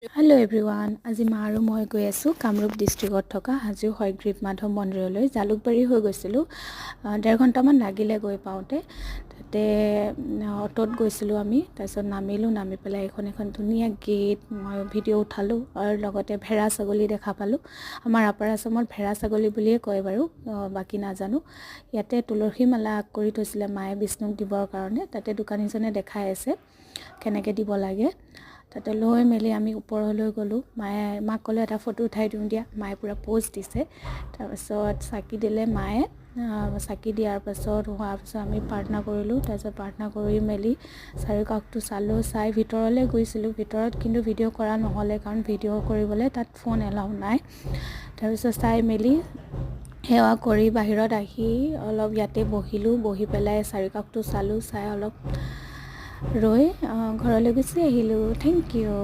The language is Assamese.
হেল্ল' এভৰিৱান, আজি মা আৰু মই গৈ আছোঁ কামৰূপ ডিষ্ট্ৰিক্টত থকা হাজো হয়গ্ৰীৱ মাধৱ মন্দিৰলৈ। জালুকবাৰী হৈ গৈছিলোঁ, 1.5 ঘণ্টামান লাগিলে গৈ পাওঁতে। তাতে অ'টোত গৈছিলোঁ আমি, তাৰপিছত নামি পেলাই এখন ধুনীয়া গেট মই ভিডিঅ' উঠালোঁ আৰু লগতে ভেড়া ছাগলী দেখা পালোঁ। আমাৰ আপাৰ আছামত ভেড়া ছাগলী বুলিয়ে কয় বাৰু, বাকী নাজানো। ইয়াতে তুলসী মালা আগ কৰি থৈছিলে মায়ে বিষ্ণুক দিবৰ কাৰণে। তাতে দোকানীজনে দেখাই আছে কেনেকৈ দিব লাগে। তাতে লৈ মেলি আমি ওপৰলৈ গ'লোঁ। মাক ক'লে এটা ফটো উঠাই দিওঁ দিয়া। মায়ে পূৰা প'জ দিছে। তাৰপিছত চাকি দিলে মায়ে। চাকি দিয়াৰ পাছত হোৱাৰ পিছত আমি প্ৰাৰ্থনা কৰিলোঁ। তাৰপিছত প্ৰাৰ্থনা কৰি মেলি চাৰিওকাষটো চালোঁ। চাই ভিতৰলৈ গৈছিলোঁ। ভিতৰত কিন্তু ভিডিঅ' কৰা নহ'লে, কাৰণ ভিডিঅ' কৰিবলৈ তাত ফোন এলাউ নাই। তাৰপিছত চাই মেলি সেৱা কৰি বাহিৰত আহি অলপ ইয়াতে বহিলোঁ। বহি পেলাই চাৰিওকাষটো চালোঁ। চাই অলপ ৰৈ ঘৰলৈ গুচি আহিলোঁ। Thank U.